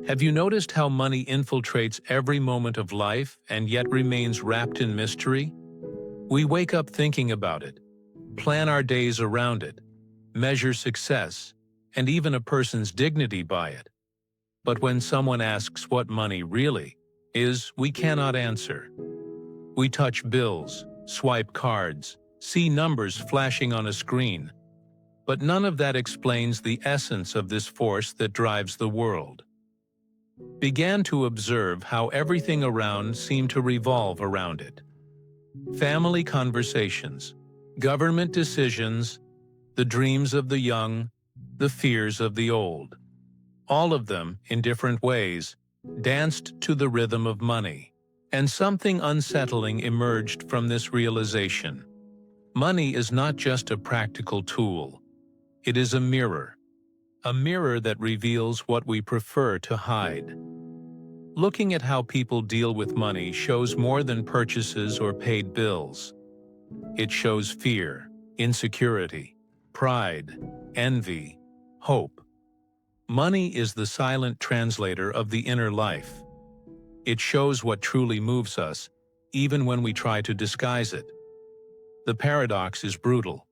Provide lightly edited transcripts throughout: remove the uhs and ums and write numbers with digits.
Have you noticed how money infiltrates every moment of life and yet remains wrapped in mystery? We wake up thinking about it, plan our days around it, measure success, and even a person's dignity by it. But when someone asks what money really is, we cannot answer. We touch bills, swipe cards, see numbers flashing on a screen, but none of that explains the essence of this force that drives the world. Began to observe how everything around seemed to revolve around it. Family conversations, government decisions, the dreams of the young, the fears of the old. All of them, in different ways, danced to the rhythm of money. And something unsettling emerged from this realization. Money is not just a practical tool. It is a mirror that reveals what we prefer to hide. Looking at how people deal with money shows more than purchases or paid bills. It shows fear, insecurity, pride, envy, hope. Money is the silent translator of the inner life. It shows what truly moves us, even when we try to disguise it. The paradox is brutal.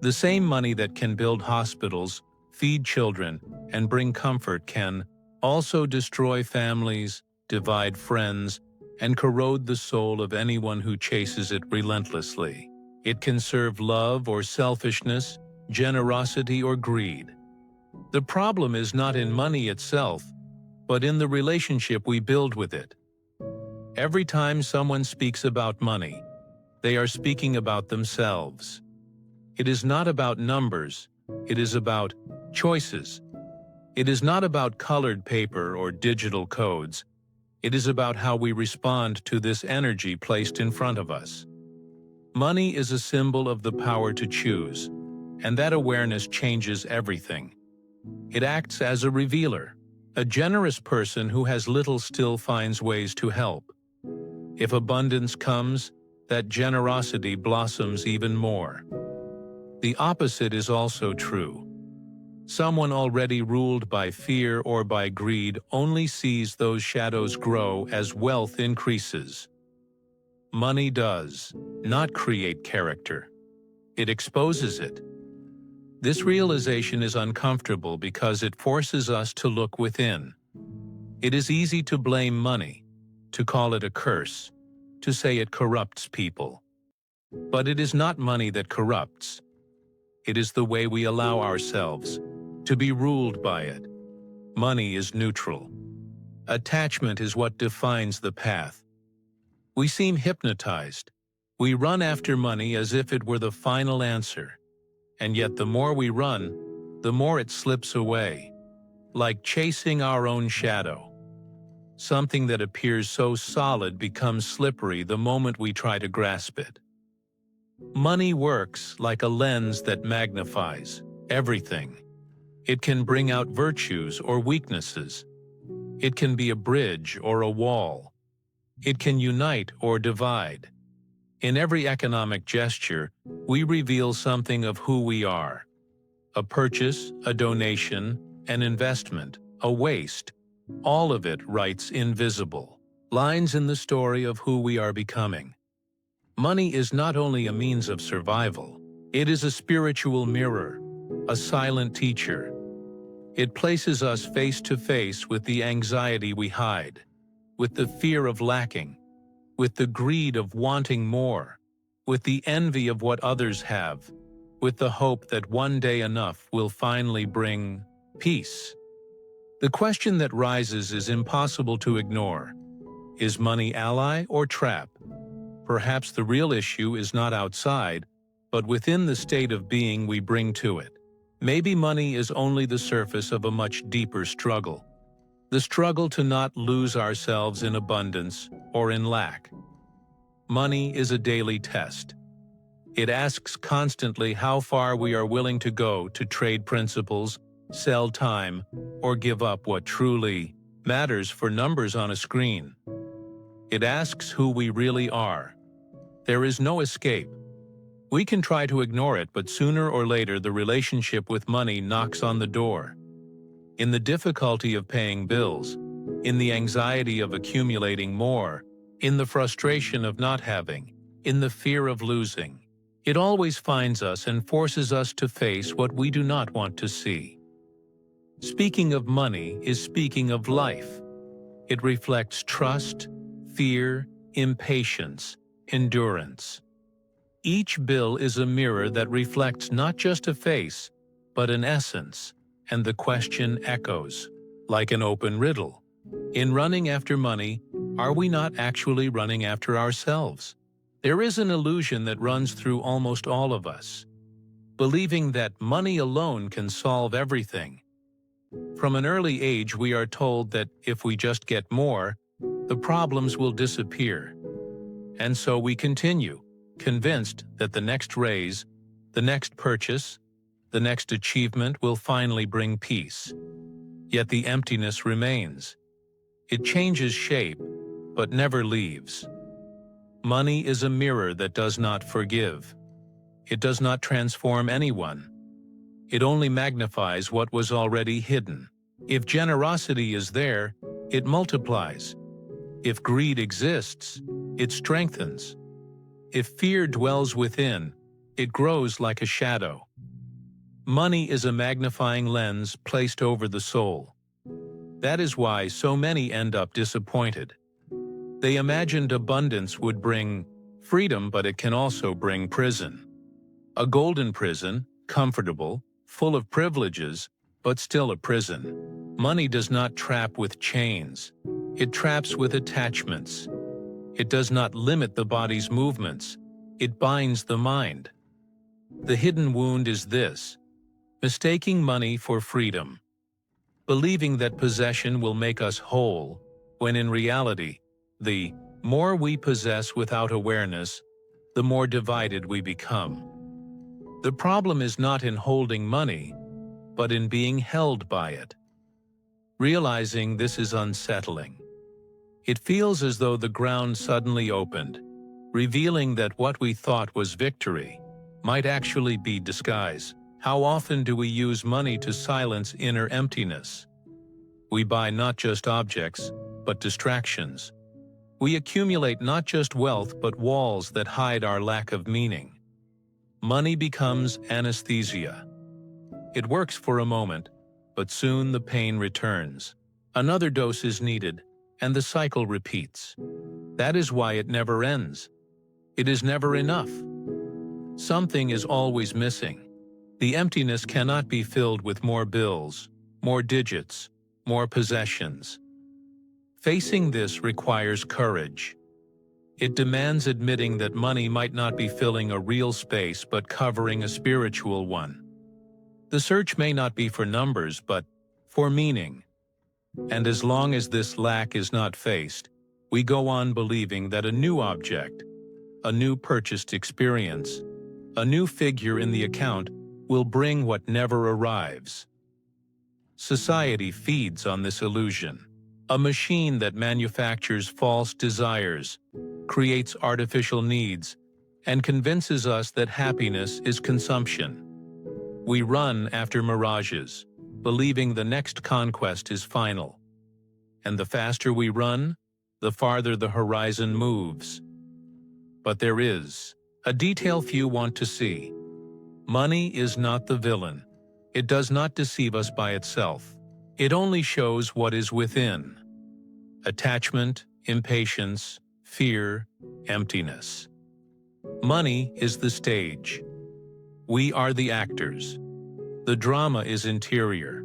The same money that can build hospitals, feed children, and bring comfort can also destroy families, divide friends, and corrode the soul of anyone who chases it relentlessly. It can serve love or selfishness, generosity or greed. The problem is not in money itself, but in the relationship we build with it. Every time someone speaks about money, they are speaking about themselves. It is not about numbers, it is about choices. It is not about colored paper or digital codes. It is about how we respond to this energy placed in front of us. Money is a symbol of the power to choose, and that awareness changes everything. It acts as a revealer. A generous person who has little still finds ways to help. If abundance comes, that generosity blossoms even more. The opposite is also true. Someone already ruled by fear or by greed only sees those shadows grow as wealth increases. Money does not create character. It exposes it. This realization is uncomfortable because it forces us to look within. It is easy to blame money, to call it a curse, to say it corrupts people. But it is not money that corrupts. It is the way we allow ourselves to be ruled by it. Money is neutral. Attachment is what defines the path. We seem hypnotized. We run after money as if it were the final answer. And yet the more we run, the more it slips away, like chasing our own shadow. Something that appears so solid becomes slippery the moment we try to grasp it. Money works like a lens that magnifies everything. It can bring out virtues or weaknesses. It can be a bridge or a wall. It can unite or divide. In every economic gesture, we reveal something of who we are. A purchase, a donation, an investment, a waste. All of it writes invisible lines in the story of who we are becoming. Money is not only a means of survival, it is a spiritual mirror, a silent teacher. It places us face to face with the anxiety we hide, with the fear of lacking, with the greed of wanting more, with the envy of what others have, with the hope that one day enough will finally bring peace. The question that rises is impossible to ignore. Is money ally or trap? Perhaps the real issue is not outside, but within the state of being we bring to it. Maybe money is only the surface of a much deeper struggle. The struggle to not lose ourselves in abundance or in lack. Money is a daily test. It asks constantly how far we are willing to go to trade principles, sell time, or give up what truly matters for numbers on a screen. It asks who we really are. There is no escape. We can try to ignore it, but sooner or later the relationship with money knocks on the door. in the difficulty of paying bills, in the anxiety of accumulating more, in the frustration of not having, in the fear of losing. It always finds us and forces us to face what we do not want to see. Speaking of money is speaking of life. It reflects trust, fear, impatience, endurance. Each bill is a mirror that reflects not just a face, but an essence, and the question echoes, like an open riddle. In running after money, are we not actually running after ourselves? There is an illusion that runs through almost all of us, believing that money alone can solve everything. From an early age, we are told that if we just get more, the problems will disappear. And so we continue, convinced that the next raise, the next purchase, the next achievement will finally bring peace. Yet the emptiness remains. It changes shape, but never leaves. Money is a mirror that does not forgive. It does not transform anyone. It only magnifies what was already hidden. If generosity is there, it multiplies. If greed exists, it strengthens. If fear dwells within, it grows like a shadow. Money is a magnifying lens placed over the soul. That is why so many end up disappointed. They imagined abundance would bring freedom, but it can also bring prison. A golden prison, comfortable, full of privileges, but still a prison. Money does not trap with chains. It traps with attachments. It does not limit the body's movements. It binds the mind. The hidden wound is this: mistaking money for freedom. Believing that possession will make us whole, when in reality, the more we possess without awareness, the more divided we become. The problem is not in holding money, but in being held by it. Realizing this is unsettling. It feels as though the ground suddenly opened, revealing that what we thought was victory might actually be disguise. How often do we use money to silence inner emptiness? We buy not just objects, but distractions. We accumulate not just wealth but walls that hide our lack of meaning. Money becomes anesthesia. It works for a moment, but soon the pain returns. Another dose is needed, and the cycle repeats. That is why it never ends. It is never enough. Something is always missing. The emptiness cannot be filled with more bills, more digits, more possessions. Facing this requires courage. It demands admitting that money might not be filling a real space but covering a spiritual one. The search may not be for numbers but for meaning. And as long as this lack is not faced, we go on believing that a new object, a new purchased experience, a new figure in the account will bring what never arrives. Society feeds on this illusion. A machine that manufactures false desires, creates artificial needs, and convinces us that happiness is consumption. We run after mirages, believing the next conquest is final. And the faster we run, the farther the horizon moves. But there is a detail few want to see. Money is not the villain. It does not deceive us by itself. It only shows what is within. Attachment, impatience, fear, emptiness. Money is the stage. We are the actors. The drama is interior.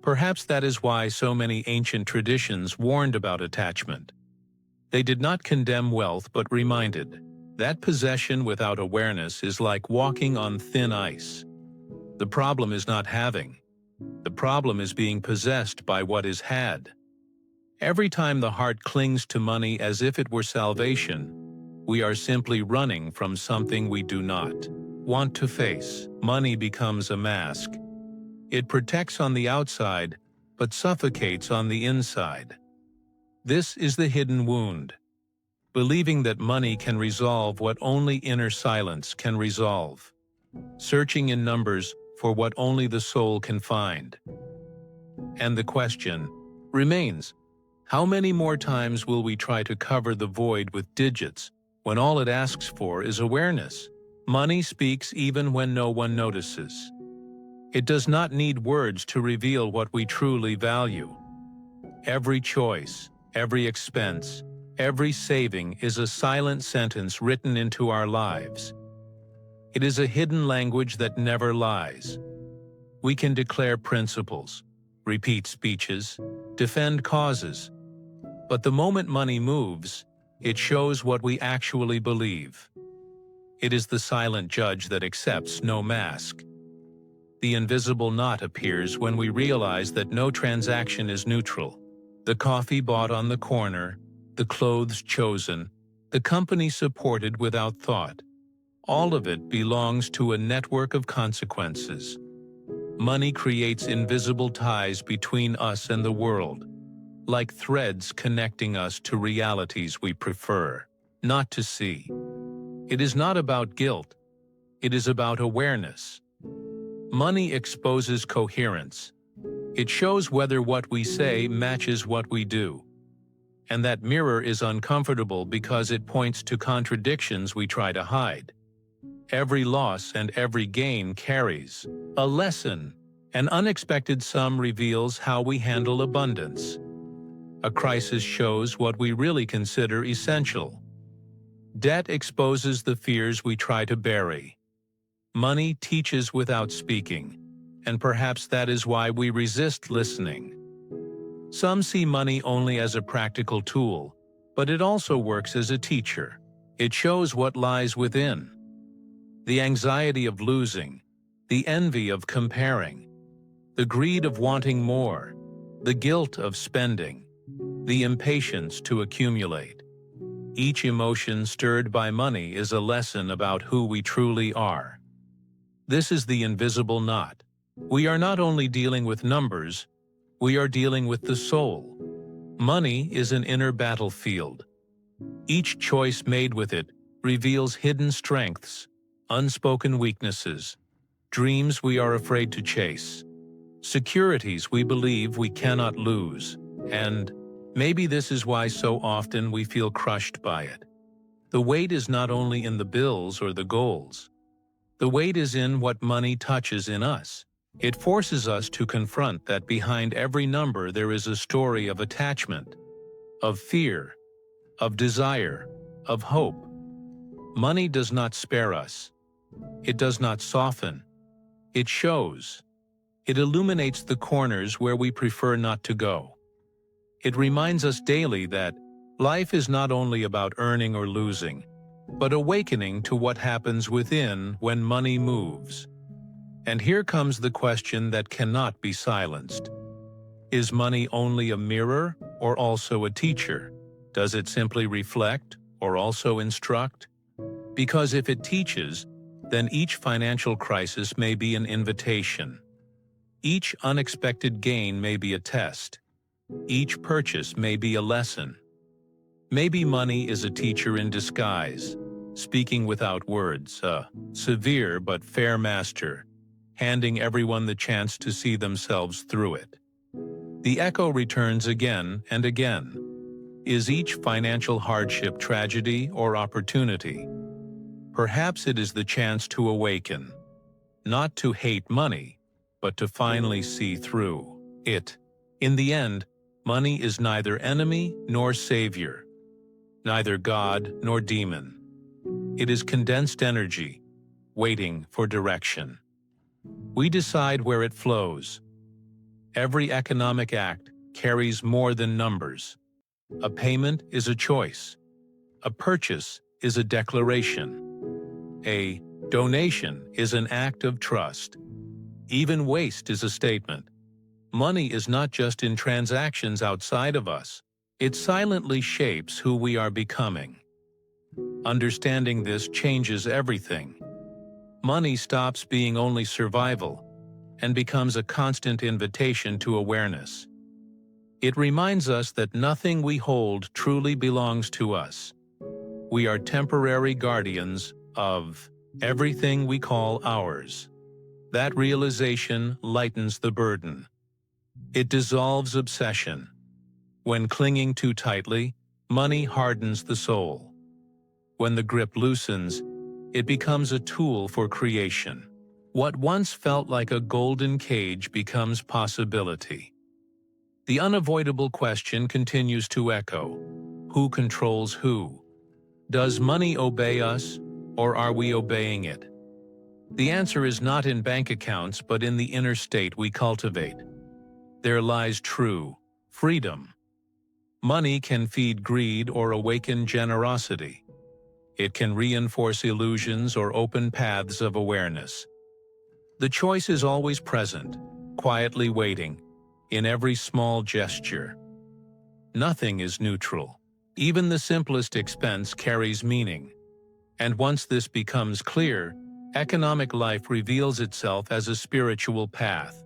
Perhaps that is why so many ancient traditions warned about attachment. They did not condemn wealth but reminded that possession without awareness is like walking on thin ice. The problem is not having. The problem is being possessed by what is had. Every time the heart clings to money as if it were salvation, we are simply running from something we do not want to face. Money becomes a mask. It protects on the outside, but suffocates on the inside. This is the hidden wound. Believing that money can resolve what only inner silence can resolve. Searching in numbers for what only the soul can find. And the question remains, how many more times will we try to cover the void with digits when all it asks for is awareness? Money speaks even when no one notices. It does not need words to reveal what we truly value. Every choice, every expense, every saving is a silent sentence written into our lives. It is a hidden language that never lies. We can declare principles, repeat speeches, defend causes, but the moment money moves, it shows what we actually believe. It is the silent judge that accepts no mask. The invisible knot appears when we realize that no transaction is neutral. The coffee bought on the corner, the clothes chosen, the company supported without thought. All of it belongs to a network of consequences. Money creates invisible ties between us and the world, like threads connecting us to realities we prefer not to see. It is not about guilt. It is about awareness. Money exposes coherence. It shows whether what we say matches what we do. And that mirror is uncomfortable because it points to contradictions we try to hide. Every loss and every gain carries a lesson. An unexpected sum reveals how we handle abundance. A crisis shows what we really consider essential. Debt exposes the fears we try to bury. Money teaches without speaking, and perhaps that is why we resist listening. Some see money only as a practical tool, but it also works as a teacher. It shows what lies within. The anxiety of losing, the envy of comparing, the greed of wanting more, the guilt of spending, the impatience to accumulate. Each emotion stirred by money is a lesson about who we truly are. This is the invisible knot. We are not only dealing with numbers, we are dealing with the soul. Money is an inner battlefield. Each choice made with it reveals hidden strengths, unspoken weaknesses, dreams we are afraid to chase, securities we believe we cannot lose, and maybe this is why so often we feel crushed by it. The weight is not only in the bills or the goals. The weight is in what money touches in us. It forces us to confront that behind every number there is a story of attachment, of fear, of desire, of hope. Money does not spare us. It does not soften. It shows. It illuminates the corners where we prefer not to go. It reminds us daily that life is not only about earning or losing, but awakening to what happens within when money moves. And here comes the question that cannot be silenced. Is money only a mirror or also a teacher? Does it simply reflect or also instruct? Because if it teaches, then each financial crisis may be an invitation. Each unexpected gain may be a test. Each purchase may be a lesson. Maybe money is a teacher in disguise, speaking without words, a severe but fair master, handing everyone the chance to see themselves through it. The echo returns again and again. Is each financial hardship tragedy or opportunity? Perhaps it is the chance to awaken, not to hate money, but to finally see through it. In the end, money is neither enemy nor savior, neither God nor demon. It is condensed energy, waiting for direction. We decide where it flows. Every economic act carries more than numbers. A payment is a choice. A purchase is a declaration. A donation is an act of trust. Even waste is a statement. Money is not just in transactions outside of us. It silently shapes who we are becoming. Understanding this changes everything. Money stops being only survival and becomes a constant invitation to awareness. It reminds us that nothing we hold truly belongs to us. We are temporary guardians of everything we call ours. That realization lightens the burden. It dissolves obsession. When clinging too tightly, money hardens the soul. When the grip loosens, it becomes a tool for creation. What once felt like a golden cage becomes possibility. The unavoidable question continues to echo: who controls who? Does money obey us, or are we obeying it? The answer is not in bank accounts, but in the inner state we cultivate. There lies true freedom. Money can feed greed or awaken generosity. It can reinforce illusions or open paths of awareness. The choice is always present, quietly waiting, in every small gesture. Nothing is neutral. Even the simplest expense carries meaning. And once this becomes clear, economic life reveals itself as a spiritual path.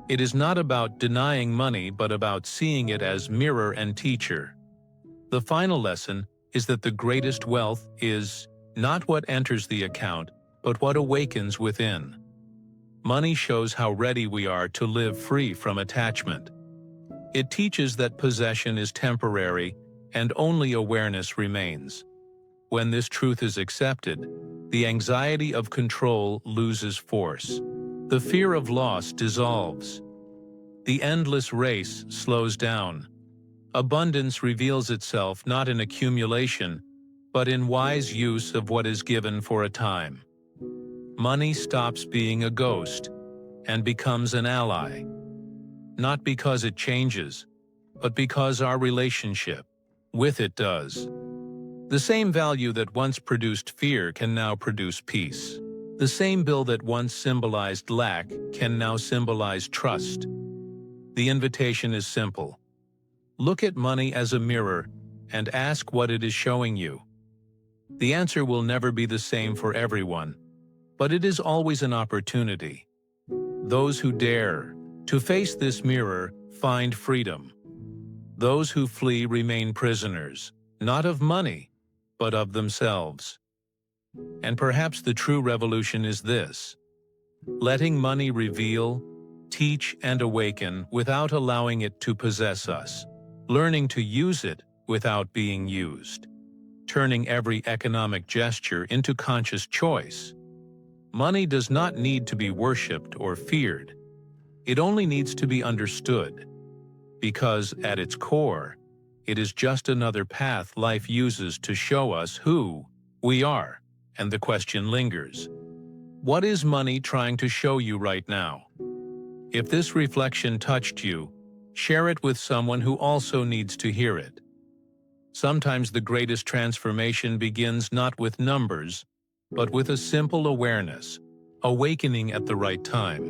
It is not about denying money, but about seeing it as mirror and teacher. The final lesson is that the greatest wealth is not what enters the account, but what awakens within. Money shows how ready we are to live free from attachment. It teaches that possession is temporary and only awareness remains. When this truth is accepted, the anxiety of control loses force. The fear of loss dissolves. The endless race slows down. Abundance reveals itself not in accumulation, but in wise use of what is given for a time. Money stops being a ghost and becomes an ally. Not because it changes, but because our relationship with it does. The same value that once produced fear can now produce peace. The same bill that once symbolized lack can now symbolize trust. The invitation is simple. Look at money as a mirror and ask what it is showing you. The answer will never be the same for everyone, but it is always an opportunity. Those who dare to face this mirror find freedom. Those who flee remain prisoners, not of money, but of themselves. And perhaps the true revolution is this: letting money reveal, teach, and awaken without allowing it to possess us. Learning to use it without being used. Turning every economic gesture into conscious choice. Money does not need to be worshipped or feared. It only needs to be understood. Because at its core, it is just another path life uses to show us who we are. And the question lingers: what is money trying to show you right now? If this reflection touched you, share it with someone who also needs to hear it. Sometimes the greatest transformation begins not with numbers, but with a simple awareness, awakening at the right time.